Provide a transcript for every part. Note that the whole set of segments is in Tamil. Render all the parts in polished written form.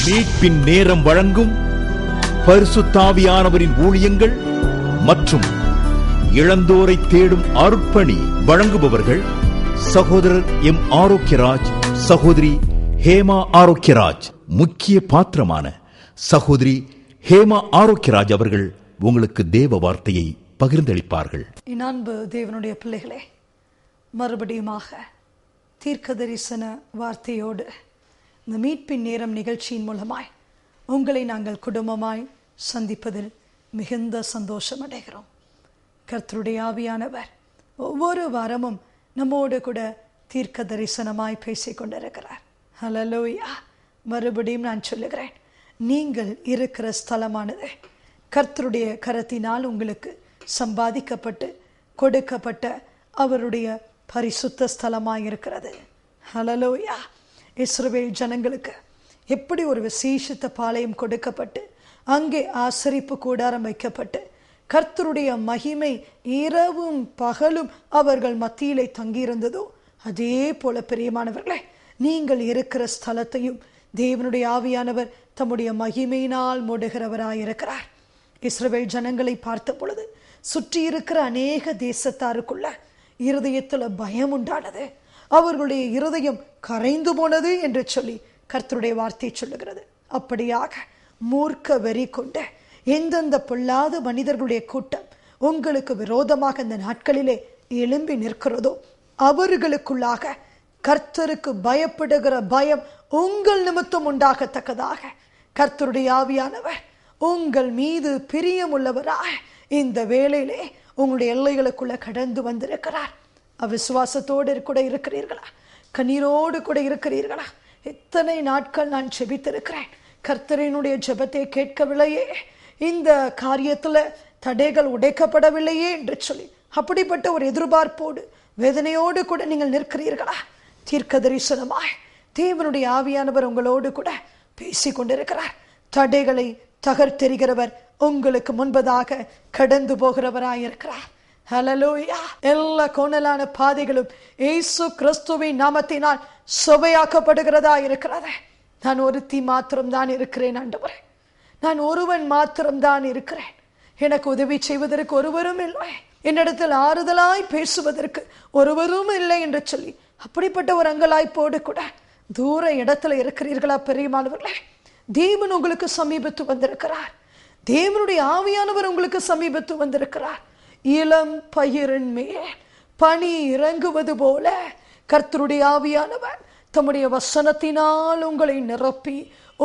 மீட்பின் நேரம் வழங்கும் பரிசுத்த ஆவியானவரின் ஊழியங்கள் மற்றும் இளந்தோரை தேடும் அருட்பணி வழங்குபவர்கள் சகோதரர் எம் ஆரோக்கியராஜ், சகோதரி ஹேமா ஆரோக்கியராஜ். முக்கிய பாத்திரமான சகோதரி ஹேமா ஆரோக்கியராஜ் அவர்கள் உங்களுக்கு தேவ வார்த்தையை பகிர்ந்தளிப்பார்கள். என் அன்பு தேவனுடைய பிள்ளைகளே, மறுபடியுமாக தீர்க்க தரிசன வார்த்தையோடு இந்த மீட்பின் நேரம் நிகழ்ச்சியின் மூலமாய் உங்களை நாங்கள் குடும்பமாய் சந்திப்பதில் மிகுந்த சந்தோஷம் அடைகிறோம். கர்த்தருடைய ஆவியானவர் ஒவ்வொரு வாரமும் நம்மோடு கூட தீர்க்க தரிசனமாய் பேசிக் கொண்டிருக்கிறார். ஹல்லேலூயா. மறுபடியும் நான் சொல்லுகிறேன், நீங்கள் இருக்கிற ஸ்தலமானது கர்த்தருடைய கரத்தினால் உங்களுக்கு சம்பாதிக்கப்பட்டு கொடுக்கப்பட்ட அவருடைய பரிசுத்த ஸ்தலமாய் இருக்கிறது. ஹல்லேலூயா. இஸ்ரவேல் ஜனங்களுக்கு எப்படி ஒரு விசேஷித்த பாளையம் கொடுக்கப்பட்டு அங்கே ஆசரிப்பு கூடாரம் வைக்கப்பட்டு கர்த்தருடைய மகிமை இரவும் பகலும் அவர்கள் மத்தியிலே தங்கியிருந்ததோ, அதே போல பிரியமானவர்களே, நீங்கள் இருக்கிற ஸ்தலத்தையும் தேவனுடைய ஆவியானவர் தம்முடைய மகிமையினால் மூடுகிறவராயிருக்கிறார். இஸ்ரவேல் ஜனங்களை பார்த்த பொழுது சுற்றி இருக்கிற அநேக தேசத்தாருக்குள்ள இருதயத்தில் பயம் உண்டானது, அவர்களுடைய இருதயம் கரைந்து போனது என்று சொல்லி கர்த்தருடைய வார்த்தை சொல்லுகிறது. அப்படியாக மூர்க்க வெறி கொண்ட எந்தெந்த பொல்லாத மனிதர்களுடைய கூட்டம் உங்களுக்கு விரோதமாக இந்த நாட்களிலே எழும்பி நிற்கிறதோ, அவர்களுக்குள்ளாக கர்த்தருக்கு பயப்படுகிற பயம் உங்கள் நிமித்தம் உண்டாகத்தக்கதாக கர்த்தருடைய ஆவியானவர் உங்கள் மீது பிரியமுள்ளவராய் இந்த வேளையிலே உங்களுடைய எல்லைகளுக்குள்ள கடந்து வந்திருக்கிறார். அவிசுவாசத்தோடு கூட இருக்கிறீர்களா? கண்ணீரோடு கூட இருக்கிறீர்களா? எத்தனை நாட்கள் நான் ஜெபித்திருக்கிறேன், கர்த்தரினுடைய ஜெபத்தை கேட்கவில்லையே, இந்த காரியத்துல தடைகள் உடைக்கப்படவில்லையே என்று சொல்லி அப்படிப்பட்ட ஒரு எதிர்பார்ப்போடு வேதனையோடு கூட நீங்கள் நிற்கிறீர்களா? தீர்க்க தரிசனமாய் தேவனுடைய ஆவியானவர் உங்களோடு கூட பேசிக் கொண்டிருக்கிறார். தடைகளை தகர்த்தெறிகிறவர் உங்களுக்கு முன்பதாக கடந்து போகிறவராயிருக்கிறார். ஹல்லேலூயா. எல்லா கோணலான பாதைகளும் இயேசு கிறிஸ்துவின் நாமத்தினால் சுவையாக்கப்படுகிறதா இருக்கிறது. நான் ஒருத்தி மாத்திரம்தான் இருக்கிறேன் ஆண்டவரே, நான் ஒருவன் மாத்திரம்தான் இருக்கிறேன், எனக்கு உதவி செய்வதற்கு ஒருவரும் இல்லை, என்னிடத்தில் ஆறுதலாய் பேசுவதற்கு ஒருவரும் இல்லை என்று சொல்லி அப்படிப்பட்ட ஒரு அங்கலாய்ப்போடு கூட தூர இடத்துல இருக்கிறீர்களா? பெரியமானவர்களே, தேவன் உங்களுக்கு சமீபத்து வந்திருக்கிறார். தேவனுடைய ஆவியானவர் உங்களுக்கு சமீபத்து வந்திருக்கிறார். இளம் பயிரின் மேல் பனி இறங்குவது போல கர்த்தருடைய ஆவியானவர் தம்முடைய வசனத்தினால் உங்களை நிரப்பி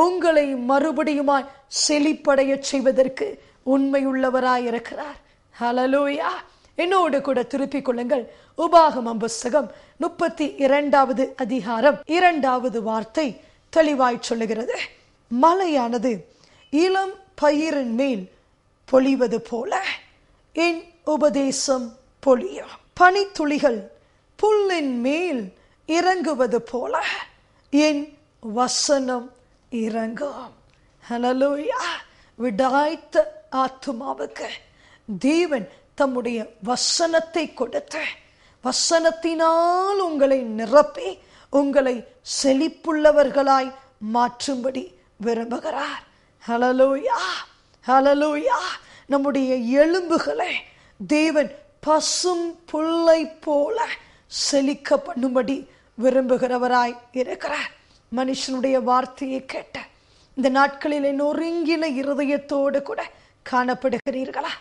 உங்களை மறுபடியுமாய் செழிப்படைய செய்வதற்கு உண்மையுள்ளவராயிருக்கிறார். ஹல்லேலூயா. என்னோடு கூட திருப்பிக் கொள்ளுங்கள். உபாகமம் புஸ்தகம் 32வது அதிகாரம் 2வது வார்த்தை தெளிவாய் சொல்லுகிறது, மழையானது இளம் பயிரின் மேல் பொழிவது போல என் உபதேசம் பொழியும், பனித்துளிகள் புல்லின் மேல் இறங்குவது போல என் வசனம் இறங்கும். ஹல்லேலூயா. விடாய்த்த ஆத்துமாவுக்கு தேவன் தம்முடைய வசனத்தை கொடுத்து வசனத்தினால் உங்களை நிரப்பி உங்களை செழிப்புள்ளவர்களாய் மாற்றும்படி விரும்புகிறார். ஹல்லேலூயா. ஹல்லேலூயா. நம்முடைய எலும்புகளை தேவன் பசும் புல்லை போல செழிக்க பண்ணும்படி விரும்புகிறவராய் இருக்கிறார். மனுஷனுடைய வார்த்தையை கேட்ட இந்த நாட்களில் நொறுங்கின இருதயத்தோடு கூட காணப்படுகிறீர்களா?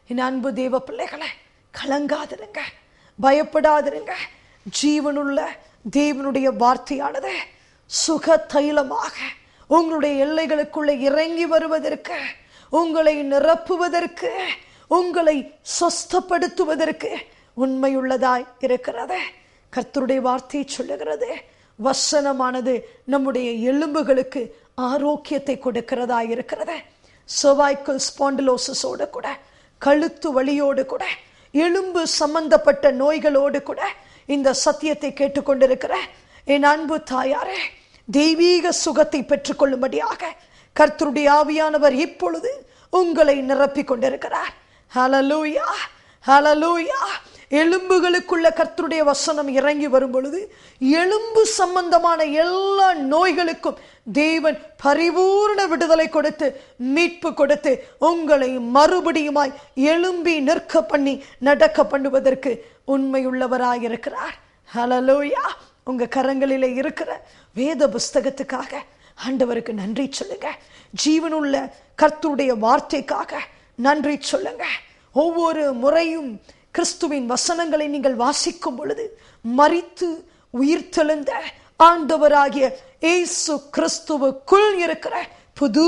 என் அன்பு தேவ பிள்ளைகளை, கலங்காதிருங்க, பயப்படாதிருங்க. ஜீவனுள்ள தேவனுடைய வார்த்தையானது சுக தைலமாக உங்களுடைய எல்லைகளுக்குள்ளே இறங்கி வருவதற்கு, உங்களை நிரப்புவதற்கு, உங்களை சொஸ்தப்படுத்துவதற்கு உண்மையுள்ளதாய் இருக்கிறது. கர்த்தருடைய வார்த்தை சொல்லுகிறது, வசனமானது நம்முடைய எலும்புகளுக்கு ஆரோக்கியத்தை கொடுக்கிறதா இருக்கிறது. சர்வைக்கல் ஸ்பாண்டிலோசிஸோடு கூட, கழுத்து வலியோடு கூட, எலும்பு சம்பந்தப்பட்ட நோய்களோடு கூட இந்த சத்தியத்தை கேட்டுக்கொண்டிருக்கிற என் அன்பு தாயாரே, தெய்வீக சுகத்தை பெற்றுக்கொள்ளும்படியாக கர்த்தருடைய ஆவியானவர் இப்பொழுது உங்களை நிரப்பிக் கொண்டிருக்கிறார். ஹல்லேலூயா. ஹல்லேலூயா. எலும்புகளுக்குள்ள கர்த்தருடைய வசனம் இறங்கி வரும் பொழுது எலும்பு சம்பந்தமான எல்லா நோய்களுக்கும் தேவன் பரிபூர்ண விடுதலை கொடுத்து மீட்பு கொடுத்து உங்களை மறுபடியுமாய் எழும்பி நிற்க பண்ணி நடக்க பண்ணுவதற்கு உண்மையுள்ளவராயிருக்கிறார். ஹல்லேலூயா. உங்க கரங்களிலே இருக்கிற வேத புஸ்தகத்துக்காக ஆண்டவருக்கு நன்றி சொல்லுங்க. ஜீவனுள்ள கர்த்தருடைய வார்த்தைக்காக நன்றி சொல்லுங்க. ஒவ்வொரு முறையும் கிறிஸ்துவின் வசனங்களை நீங்கள் வாசிக்கும் பொழுது மரித்து உயிர்த்தெழுந்த ஆண்டவராகிய இயேசு கிறிஸ்துவுக்குள் இருக்கிற புது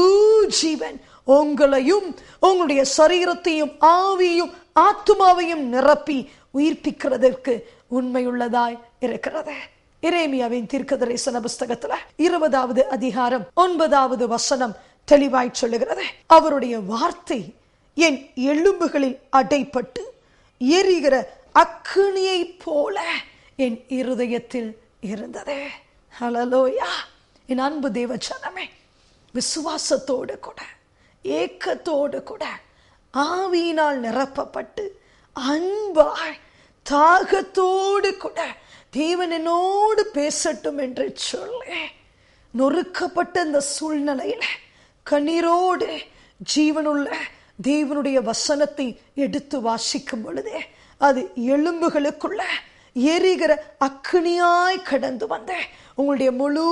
ஜீவன் உங்களையும் உங்களுடைய சரீரத்தையும் ஆவியையும் ஆத்துமாவையும் நிரப்பி உயிர்ப்பிக்கிறதற்கு உண்மையுள்ளதாய் இருக்கிறது. எரேமியாவின் தீர்க்கதரிசன புஸ்தகத்துல 20வது அதிகாரம் 9வது வசனம் தெளிவாய் சொல்லுகிறது. அவருடைய வார்த்தை என் எலும்புகளில் அடைப்பட்டு எரிகிற அக்கினியை போல என் இருதயத்தில் இருந்தது. ஹல்லேலூயா. என் அன்பு தேவ ஜனமே, விசுவாசத்தோடு கூட ஏக்கத்தோடு கூட ஆவியினால் நிரப்பப்பட்டு அன்பாய் தாகத்தோடு கூட தேவன் என்னோடு பேசட்டும் என்று சொல்லி நொறுக்கப்பட்ட இந்த சூழ்நிலையில கண்ணீரோடு ஜீவனுள்ள தேவனுடைய வசனத்தை எடுத்து வாசிக்கும் பொழுது அது எலும்புகளுக்குள்ள எரிகிற அக்கினியாய் கடந்து வந்த உங்களுடைய முழு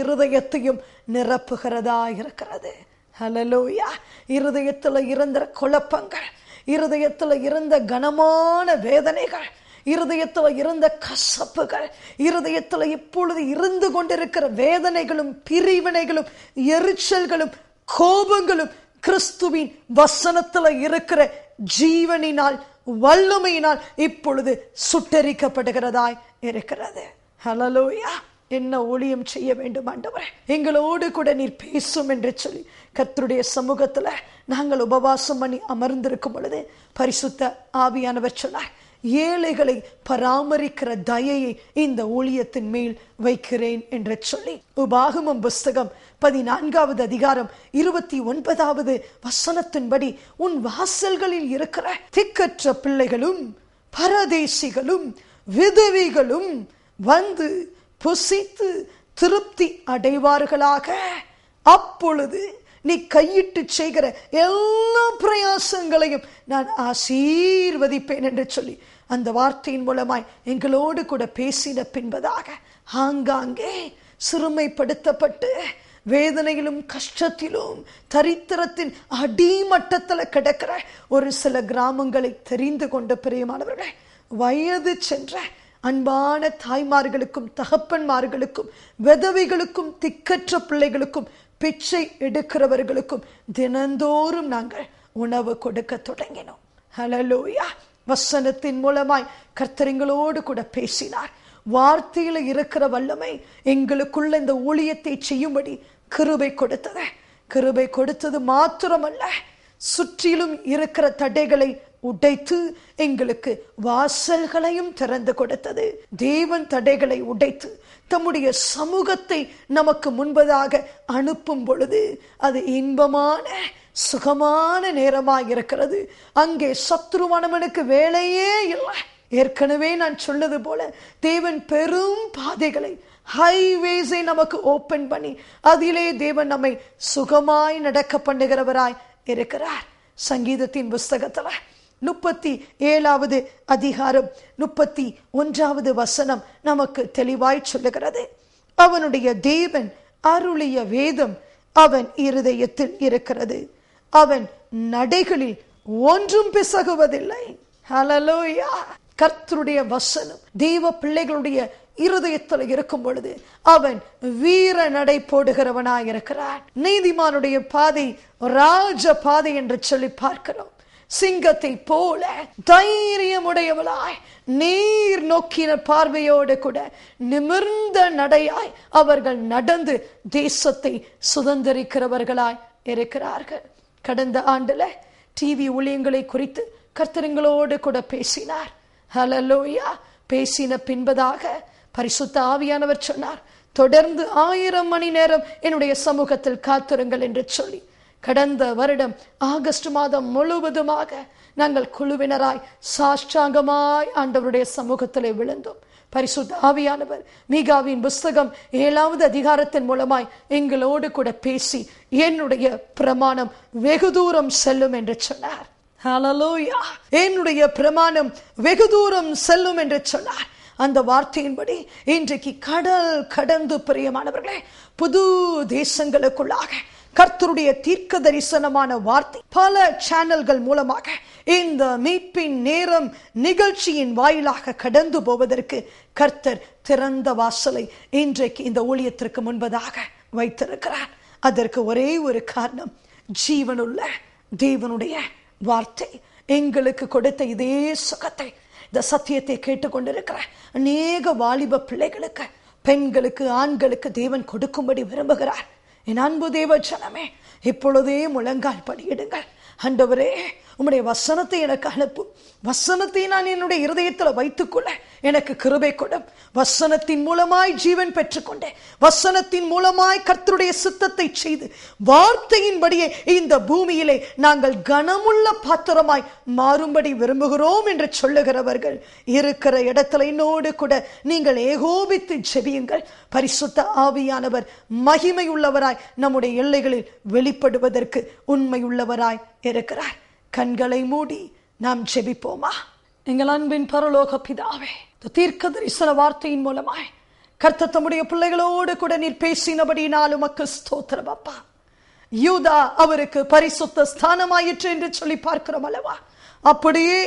இருதயத்தையும் நிரப்புகிறதா இருக்கிறது. ஹல்லேலூயா. இருதயத்துல இருந்த குழப்பங்கள், இருதயத்துல இருந்த கனமான வேதனைகள், இருதயத்துல இருந்த கசப்புகள், இருதயத்துல இப்பொழுது இருந்து கொண்டிருக்கிற வேதனைகளும் பிரிவினைகளும் எரிச்சல்களும் கோபங்களும் கிறிஸ்துவின் வசனத்துல இருக்கிற ஜீவனினால் வல்லமையினால் இப்பொழுது சுட்டரிக்கப்படுகிறதாய் இருக்கிறது. ஹல்லேலூயா. என்ன ஊழியம் செய்ய வேண்டும் ஆண்டவரே, எங்களோடு கூட நீர் பேசும் என்று சொல்லி கர்த்தருடைய சமூகத்துல நாங்கள் உபவாசம் பண்ணி அமர்ந்திருக்கும் பொழுது பரிசுத்த ஆவியானவர் சொன்னார், ஏழைகளை பராமரிக்கிற தயையை இந்த ஊழியத்தின் மேல் வைக்கிறேன் என்று சொல்லி. உபாகமம் புஸ்தகம் 14வது அதிகாரம் 29வது வசனத்தின்படி உன் வாசல்களில் இருக்கிற திக்கற்ற பிள்ளைகளும் பரதேசிகளும் விதவைகளும் வந்து புசித்து திருப்தி அடைவார்களாக. அப்பொழுது நீ கையிட்டு செய்கிற எல்லா பிரயாசங்களையும் நான் ஆசீர்வதிப்பேன் என்று சொல்லி அந்த வார்த்தையின் மூலமாய் எங்களோடு கூட பேசின பின்பதாக ஆங்காங்கே சிறுமைப்படுத்தப்பட்டு வேதனையிலும் கஷ்டத்திலும் தரித்திரத்தின் அடிமட்டத்தில் கிடக்கிற ஒரு சில கிராமங்களை தெரிந்து கொண்ட பிரியமானவர்களே, வயது சென்ற அன்பான தாய்மார்களுக்கும் தகப்பன்மார்களுக்கும் விதவைகளுக்கும் திக்கற்ற பிள்ளைகளுக்கும் பிச்சை எடுக்கிறவர்களுக்கும் தினந்தோறும் நாங்கள் உணவு கொடுக்க தொடங்கினோம். ஹல்லேலூயா. வசனத்தின் மூலமாய் கர்த்தர் எங்களோடு கூட பேசினார். வார்த்தையில இருக்கிற வல்லமை எங்களுக்குள்ள இந்த ஊழியத்தை செய்யும்படி கிருபை கொடுத்தது. கிருபை கொடுத்தது மாத்திரமல்ல, சுற்றிலும் இருக்கிற தடைகளை உடைத்து எங்களுக்கு வாசல்களையும் திறந்து கொடுத்தது. தேவன் தடைகளை உடைத்து தம்முடைய சமூகத்தை நமக்கு முன்பதாக அனுப்பும் பொழுது அது இன்பமான சுகமான நேரமாக இருக்கிறது. அங்கே சத்ருவானவனுக்கு வேலையே இல்லை. ஏற்கனவே நான் சொன்னது போல தேவன் பெரும் பாதைகளை, ஹைவேஸை நமக்கு ஓபன் பண்ணி அதிலே தேவன் நம்மை சுகமாய் நடக்க பண்ணுகிறவராய் இருக்கிறார். சங்கீதத்தின் புஸ்தகத்துல 37வது அதிகாரம் 31வது வசனம் நமக்கு தெளிவாய் சொல்லுகிறது, அவனுடைய தேவன் அருளிய வேதம் அவன் இருதயத்தில் இருக்கிறது, அவன் நடைகளில் ஒன்றும் பிசகுவதில்லை. ஹல்லேலூயா. கர்த்தருடைய வசனம் தேவ பிள்ளைகளுடைய இருதயத்தில் இருக்கும் பொழுது அவன் வீர நடை போடுகிறவனாய் இருக்கிறான். நீதிமானுடைய பாதை ராஜ பாதை என்று சொல்லி பார்க்கிறோம். சிங்கத்தை போல தைரியமுடையவளாய் நீர் நோக்கின பார்வையோடு கூட நிமிர்ந்த நடையாய் அவர்கள் நடந்து தேசத்தை சுதந்திரிக்கிறவர்களாய் இருக்கிறார்கள். கடந்த ஆண்டுல டிவி ஊழியங்களை குறித்து கர்த்தர்களோடு கூட பேசினார். ஹல்லேலூயா. பேசின பின்பதாக பரிசுத்த ஆவியானவர் சொன்னார், தொடர்ந்து 1000 மணி நேரம் என்னுடைய சமூகத்தில் காத்திருங்கள் என்று சொல்லி கடந்த வருடம் ஆகஸ்ட் மாதம் முழுவதுமாக நாங்கள் குழுவினராய் சாஷ்டாங்கமாய் ஆண்டவருடைய சமூகத்திலே விழுந்தோம். பரிசுத்த ஆவியானவர் மீகாவின் புஸ்தகம் 7வது அதிகாரத்தின் மூலமாய் எங்களோடு கூட பேசி என்னுடைய பிரமாணம் வெகு தூரம் செல்லும் என்று சொன்னார். ஹல்லேலூயா! என்னுடைய பிரமாணம் வெகு தூரம் செல்லும் என்று சொன்னார். அந்த வார்த்தையின்படி இன்றைக்கு கடல் கடந்து பிரியமானவர்களே புது தேசங்களுக்குள்ளாக கர்த்தருடைய தீர்க்க தரிசனமான வார்த்தை பல சேனல்கள் மூலமாக இந்த மீட்பின் நேரம் நிகழ்ச்சியின் வாயிலாக கடந்து போவதற்கு கர்த்தர் திறந்த வாசலை இன்றைக்கு இந்த ஊழியத்திற்கு முன்பதாக வைத்திருக்கிறார். அதற்கு ஒரே ஒரு காரணம், ஜீவனுள்ள தேவனுடைய வார்த்தை எங்களுக்கு கொடுத்த இதே சுகத்தை, இந்த சத்தியத்தை கேட்டுக்கொண்டிருக்கிற அநேக வாலிப பிள்ளைகளுக்கு, பெண்களுக்கு, ஆண்களுக்கு தேவன் கொடுக்கும்படி விரும்புகிறார். என் அன்பு தேவ ஜனமே, இப்பொழுதே முழங்கால் படியிடுங்கள். ஆண்டவரே, உம்முடைய வசனத்தை எனக்கு அனுப்பும். வசனத்தை நான் என்னுடைய இருதயத்தில் வைத்துக்கொள்ள எனக்கு கிருபை கொடும். வசனத்தின் மூலமாய் ஜீவன் பெற்றுக்கொண்டேன். வசனத்தின் மூலமாய் கர்த்தருடைய சித்தத்தை செய்து வார்த்தையின்படியே இந்த பூமியிலே நாங்கள் கனமுள்ள பாத்திரமாய் மாறும்படி விரும்புகிறோம் என்று சொல்லுகிறவர்கள் இருக்கிற இடத்துல என்னோடு கூட நீங்கள் ஏகோபித்து ஜெபியுங்கள். பரிசுத்த ஆவியானவர் மகிமை உள்ளவராய் நம்முடைய எல்லைகளில் வெளிப்படுவதற்கு உண்மை உள்ளவராய் இருக்கிறார். கண்களை மூடி நாம் ஜெபிப்போமா? எங்கள் அன்பின் பரலோக பிதாவே, தீர்க்க தரிசன வார்த்தையின் மூலமாய் கர்த்தர் தம்முடைய பிள்ளைகளோடு கூட நீர் பேசினபடியினால் உமக்கு ஸ்தோத்திரம் அப்பா. யூதா அவருக்கு பரிசுத்த ஸ்தானமாயிற்று என்று சொல்லி பார்க்கிறோம் அல்லவா? அப்படியே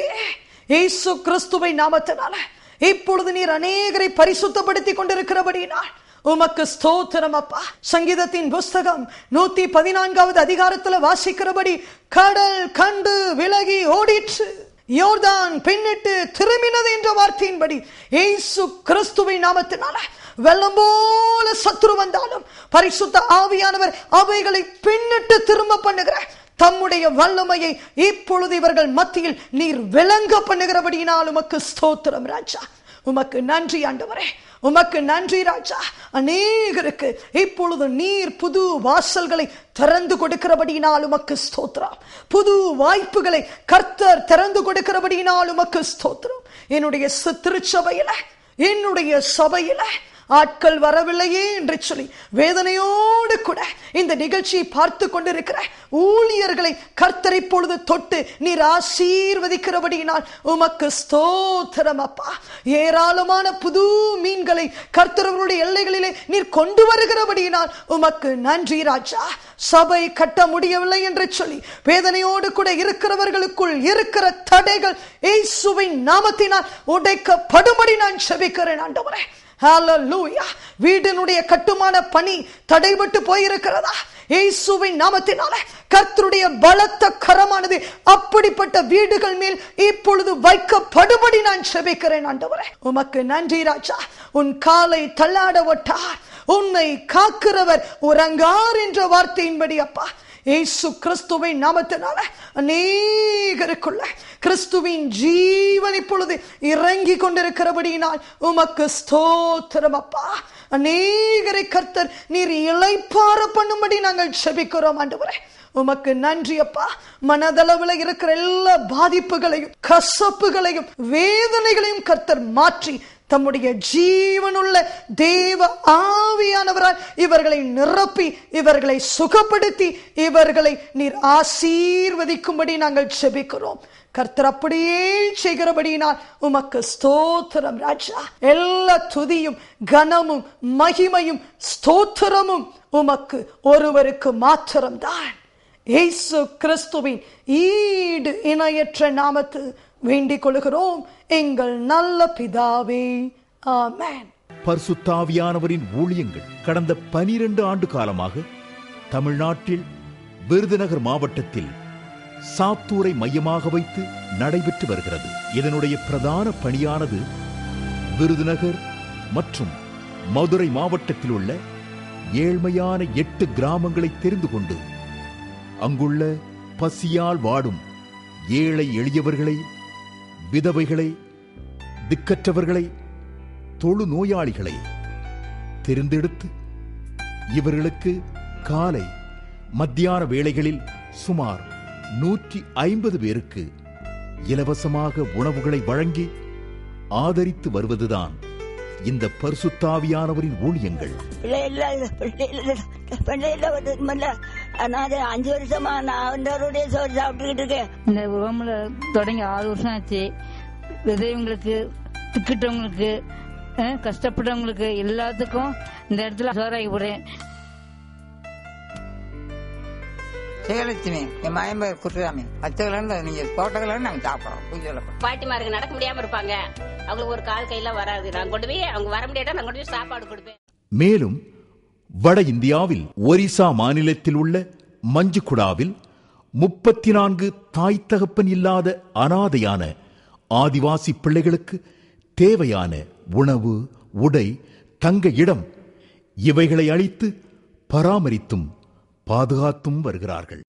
இயேசு கிறிஸ்துவை நாமத்தினால இப்பொழுது நீர் அநேகரை பரிசுத்தப்படுத்தி கொண்டிருக்கிறபடியினால் உமக்கு ஸ்தோத்திரம் அப்பா. சங்கீதத்தின் புஸ்தகம் 114வது அதிகாரத்தில் வாசிக்கிறபடி கடல் கண்டு விலகி ஓடிற்று, யோர்தான் பின்னிட்டு திரும்பினது என்ற வார்த்தையின்படி இயேசு கிறிஸ்துவின் நாமத்தினால வெள்ளம் போல சத்துரு வந்தாலும் பரிசுத்த ஆவியானவர் அவைகளை பின்னிட்டு திரும்ப பண்ணுகிற தம்முடைய வல்லமையை இப்பொழுது இவர்கள் மத்தியில் நீர் விளங்க பண்ணுகிறபடியினால் உமக்கு ஸ்தோத்திரம் ராஜா. உமக்கு நன்றி ஆண்டவரே, உமக்கு நன்றி ராஜா. அநேகருக்கு இப்பொழுது நீர் புது வாசல்களை திறந்து கொடுக்கிறபடியினால் உமக்கு ஸ்தோத்திரம். புது வாய்ப்புகளை கர்த்தர் திறந்து கொடுக்கிறபடியினால் உமக்கு ஸ்தோத்திரம். என்னுடைய திருச்சபையில, என்னுடைய சபையில ஆட்கள் வரவில்லையே என்று சொல்லி வேதனையோடு கூட இந்த நிகழ்ச்சியை பார்த்து கொண்டிருக்கிற ஊழியர்களை கர்த்தர் இப்பொழுது தொட்டு நீர் ஆசீர்வதிக்கிறபடியினால் உமக்கு ஸ்தோத்திரம் அப்பா. ஏராளமான புது மீன்களை கர்த்தர்களுடைய எல்லைகளிலே நீர் கொண்டு வருகிறபடியினால் உமக்கு நன்றி ராஜா. சபை கட்ட முடியவில்லை என்று சொல்லி வேதனையோடு கூட இருக்கிறவர்களுக்குள் இருக்கிற தடைகள் இயேசுவின் நாமத்தினால் உடைக்கப்படும்படி நான் ஜெபிக்கிறேன் ஆண்டவரே. ஹல்லேலூயா. வீடினுடைய கட்டுமான பணி தடைபட்டு போயிருக்கிறதா? இயேசுவின் நாமத்தினால கர்த்தருடைய பலத்த கரமானது அப்படிப்பட்ட வீடுகள் மேல் இப்பொழுது வைக்கப்படும்படி நான் ஜெபிக்கிறேன் ஆண்டவரே. உமக்கு நன்றி ராஜா. உன் காலை தள்ளாட விட்டார், உன்னை காக்கிறவர் உறங்கார் என்ற வார்த்தையின்படி அப்பா இயேசு கிறிஸ்துவின் நாமத்தினால அநேகருக்குள்ள கிறிஸ்துவின் ஜீவன் இப்பொழுது இறங்கி கொண்டிருக்கிறபடியினால் உமக்கு ஸ்தோத்திரம் அப்பா. அநேகரை கர்த்தர் நீர் இளைப்பாற பண்ணும்படி நாங்கள் ஜெபிக்கிறோம் ஆண்டவரே. உமக்கு நன்றி அப்பா. மனதளவில் இருக்கிற எல்லா பாதிப்புகளையும் கசப்புகளையும் வேதனைகளையும் கர்த்தர் மாற்றி தம்முடைய ஜீவனுள்ள தேவ ஆவியானவரால் இவர்களை நிரப்பி இவர்களை சுகப்படுத்தி இவர்களை நீர் ஆசீர்வதிக்கும்படி நாங்கள் ஜெபிக்கிறோம். கர்த்தர் அப்படியே செய்கிறபடியினால் உமக்கு ஸ்தோத்திரம் ராஜா. எல்லா துதியும் கனமும் மகிமையும் ஸ்தோத்திரமும் உமக்கு ஒருவருக்கு மாத்திரம்தான். இயேசு கிறிஸ்துவின் ஈடு இணையற்ற நாமத்து வேண்டிக் கொள்கிறோம் எங்கள் நல்ல பிதாவே, ஆமென். பரிசுத்த ஆவியானவரின் ஊழியங்கள் கடந்த 12 ஆண்டு காலமாக தமிழ்நாட்டில் விருதுநகர் மாவட்டத்தில் சாத்தூரை மையமாக வைத்து நடைபெற்று வருகிறது. இதனுடைய பிரதான பணியானது விருதுநகர் மற்றும் மதுரை மாவட்டத்தில் உள்ள ஏழ்மையான 8 கிராமங்களை தெரிந்து கொண்டு அங்குள்ள பசியால் வாடும் ஏழை எளியவர்களை, விதவைகளை, திக்கற்றவர்களை, தொழு நோயாளிகளை தெரிந்தெடுத்து இவர்களுக்கு காலை மத்தியான வேளைகளில் சுமார் 150 பேருக்கு இலவசமாக உணவுகளை வழங்கி ஆதரித்து வருவதுதான் இந்த பரிசுத்தாவியானவரின் ஊழியங்கள். 5 வருஷமா நான் அவருடைய சோறு சாப்பிட்டுக்கிட்டு இருக்கேன். இந்த உடம்புல தொடங்கி 6 வருஷம் ஆச்சு. விதையவங்களுக்கு, திக்கிட்டவங்களுக்கு, கஷ்டப்பட்டவங்களுக்கு எல்லாத்துக்கும் இந்த இடத்துல சோறாக்கி போடுறேன். சேலட்சுமி என் மாயம்பர் குருசாமி அச்சகலன்னு நீங்க தோட்டங்கள்ல நாங்க சாப்பிடுறோம். பூஜையில பாட்டிமாருக்கு நடக்க முடியாம இருப்பாங்க, அவங்களுக்கு ஒரு கால் கையெல்லாம் வராது. நான் கொண்டு போய் அவங்க வர முடியாட்டா நான் கொண்டு போய் சாப்பாடு கொடுப்பேன். மேலும் வட இந்தியாவில் ஒரிசா மாநிலத்தில் உள்ள மஞ்சுகுடாவில் 34 தாய் தகப்பன் இல்லாத அனாதையான ஆதிவாசி பிள்ளைகளுக்கு தேவையான உணவு, உடை, தங்க இடம் இவைகளை அளித்து பராமரித்தும் பாதுகாத்தும் வருகிறார்கள்.